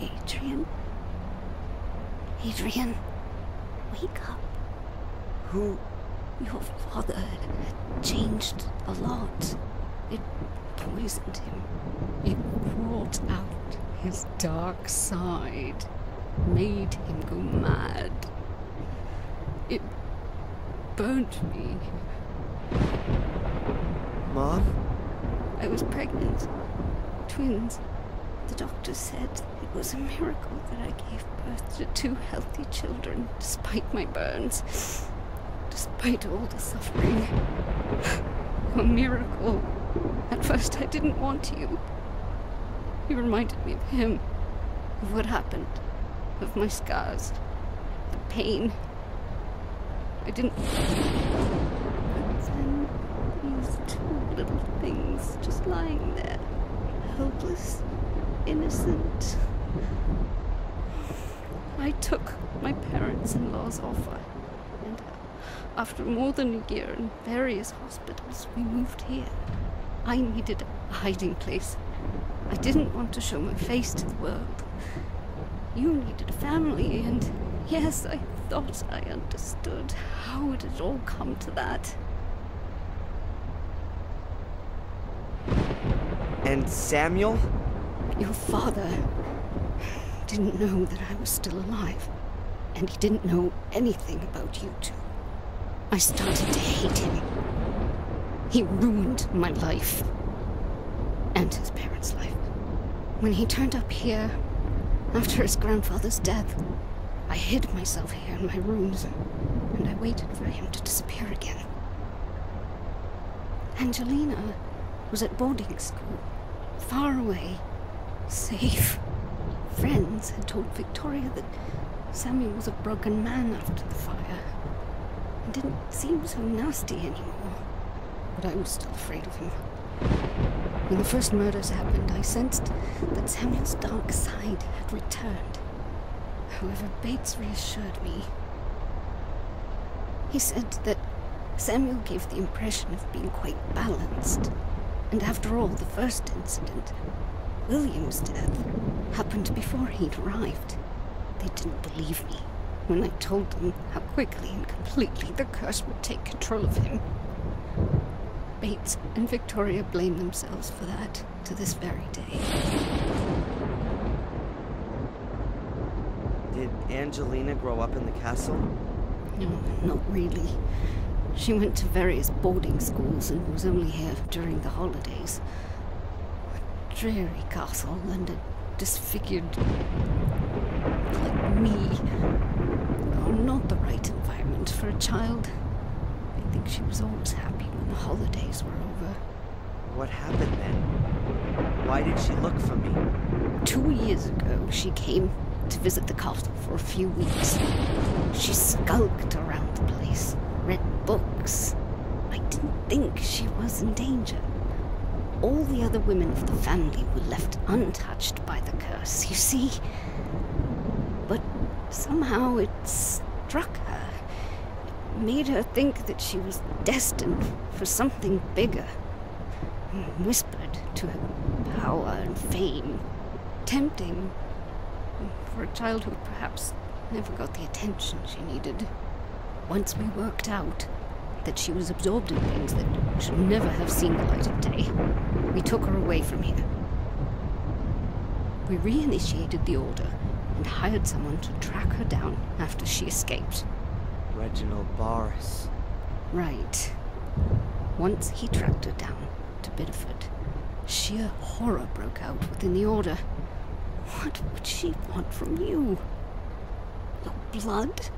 Adrian. Adrian, wake up. Who? Your father changed a lot. It poisoned him. It brought out his dark side. Made him go mad. It burnt me. Mom? I was pregnant. Twins. The doctor said it was a miracle that I gave birth to 2 healthy children, despite my burns. Despite all the suffering. A miracle. At first I didn't want you. You reminded me of him. Of what happened. Of my scars. The pain. I didn't... But then, these 2 little things just lying there. Helpless. Innocent. I took my parents-in-law's offer. And after more than a year in various hospitals, we moved here. I needed a hiding place. I didn't want to show my face to the world. You needed a family, and yes, I thought I understood. How it had all come to that. And Samuel? Your father didn't know that I was still alive, and he didn't know anything about you two. I started to hate him. He ruined my life, and his parents' life. When he turned up here, after his grandfather's death, I hid myself here in my rooms, and I waited for him to disappear again. Angelina was at boarding school, far away, safe. Friends had told Victoria that Samuel was a broken man after the fire, and didn't seem so nasty anymore. But I was still afraid of him. When the first murders happened, I sensed that Samuel's dark side had returned. However, Bates reassured me. He said that Samuel gave the impression of being quite balanced. And after all, the first incident, William's death, happened before he'd arrived. They didn't believe me when I told them how quickly and completely the curse would take control of him. Bates and Victoria blame themselves for that to this very day. Did Angelina grow up in the castle? No, not really. She went to various boarding schools and was only here during the holidays. A dreary castle and a disfigured... like me. Oh, not the right environment for a child. I think she was always happy when the holidays were over. What happened then? Why did she look for me? 2 years ago, she came to visit the castle for a few weeks. She skulked around the place, read books. I didn't think she was in danger. All the other women of the family were left untouched by the curse, you see? But somehow it struck her. It made her think that she was destined for something bigger. Whispered to her power and fame. Tempting for a child who perhaps never got the attention she needed. Once we worked out that she was absorbed in things that should never have seen the light of day, we took her away from here. We reinitiated the order and hired someone to track her down after she escaped. Reginald Barris. Right. Once he tracked her down to Bideford, sheer horror broke out within the order. What would she want from you? Your blood?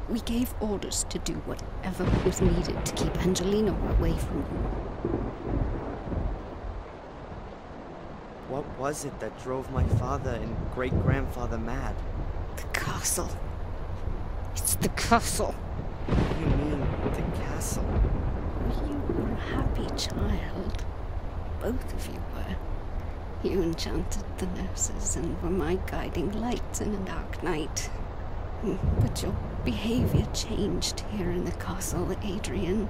We gave orders to do whatever was needed to keep Angelina away from you. What was it that drove my father and great-grandfather mad? The castle. It's the castle. What do you mean, the castle? You were a happy child. Both of you were. You enchanted the nurses and were my guiding light in a dark night. But your behavior changed here in the castle, Adrian.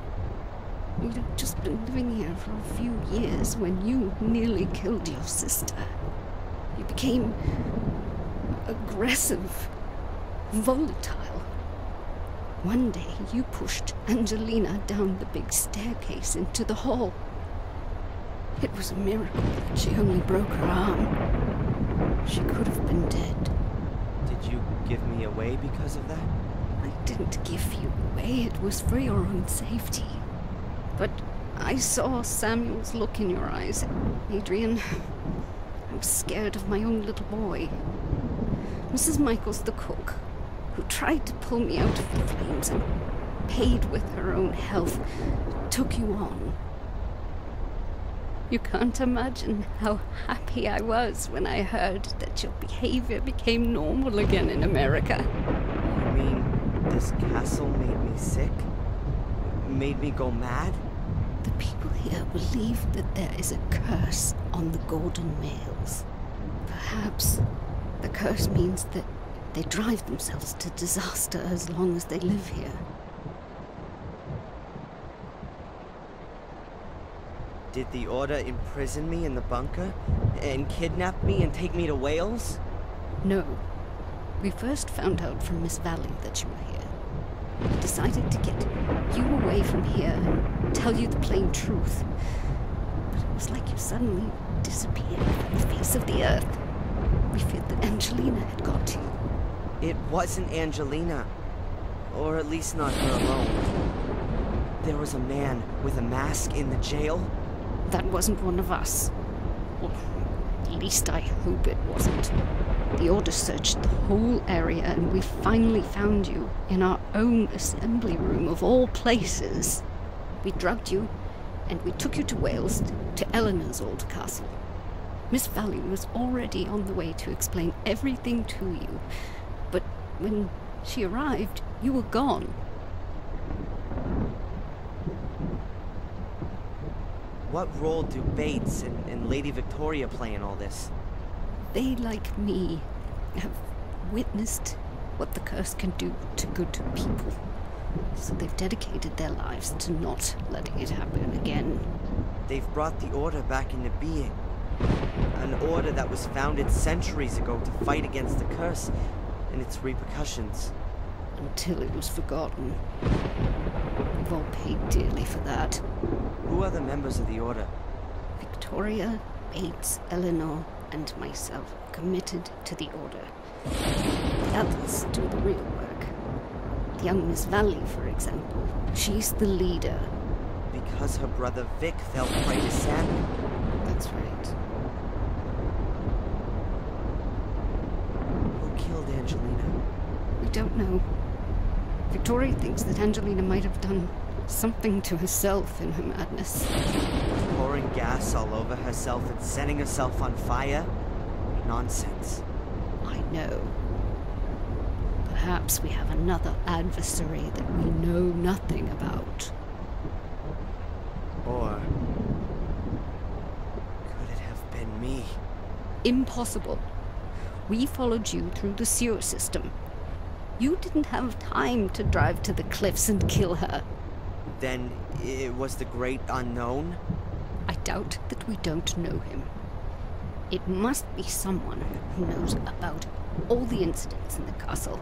You'd have just been living here for a few years when you nearly killed your sister. You became aggressive, volatile. One day you pushed Angelina down the big staircase into the hall. It was a miracle that she only broke her arm. She could have been dead. Did you give me away because of that? I didn't give you away. It was for your own safety. But I saw Samuel's look in your eyes, Adrian. I was scared of my own little boy. Mrs. Michaels, the cook, who tried to pull me out of the flames and paid with her own health, took you on. You can't imagine how happy I was when I heard that your behavior became normal again in America. You mean this castle made me sick? Made me go mad? The people here believe that there is a curse on the Gordon males. Perhaps the curse means that they drive themselves to disaster as long as they live here. Did the Order imprison me in the bunker? And kidnap me and take me to Wales? No. We first found out from Miss Valley that you were here. We decided to get you away from here and tell you the plain truth. But it was like you suddenly disappeared from the face of the earth. We feared that Angelina had got you. It wasn't Angelina. Or at least not her alone. There was a man with a mask in the jail. That wasn't one of us. Or at least I hope it wasn't. The Order searched the whole area and we finally found you in our own assembly room of all places. We drugged you and we took you to Wales, to Eleanor's old castle. Miss Valley was already on the way to explain everything to you, but when she arrived, you were gone. What role do Bates and Lady Victoria play in all this? They, like me, have witnessed what the curse can do to good people. So they've dedicated their lives to not letting it happen again. They've brought the Order back into being. An Order that was founded centuries ago to fight against the curse and its repercussions. Until it was forgotten. We've all paid dearly for that. Who are the members of the Order? Victoria, Bates, Eleanor, and myself committed to the Order. The others do the real work. The young Miss Valley, for example, she's the leader. Because her brother Vic fell prey to Samuel. That's right. Who killed Angelina? We don't know. Victoria thinks that Angelina might have done something to herself in her madness. Pouring gas all over herself and setting herself on fire? Nonsense. I know. Perhaps we have another adversary that we know nothing about. Or could it have been me? Impossible. We followed you through the sewer system. You didn't have time to drive to the cliffs and kill her. Then it was the Great Unknown? I doubt that we don't know him. It must be someone who knows about all the incidents in the castle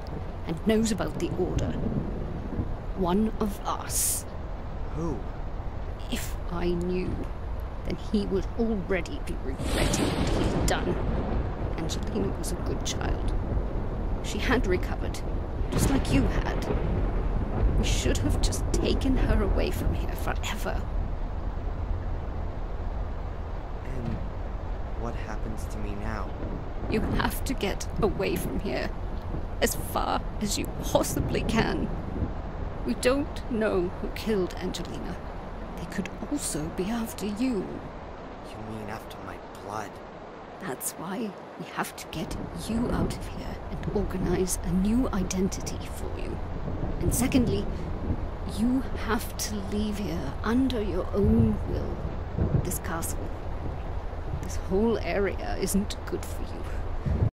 and knows about the Order. One of us. Who? If I knew, then he would already be regretting what he had done. Angelina was a good child. She had recovered, just like you had. We should have just taken her away from here forever. And what happens to me now? You have to get away from here, as far as you possibly can. We don't know who killed Angelina. They could also be after you. You mean after my blood? That's why we have to get you out of here and organize a new identity for you. And secondly, you have to leave here under your own will. This castle, this whole area isn't good for you.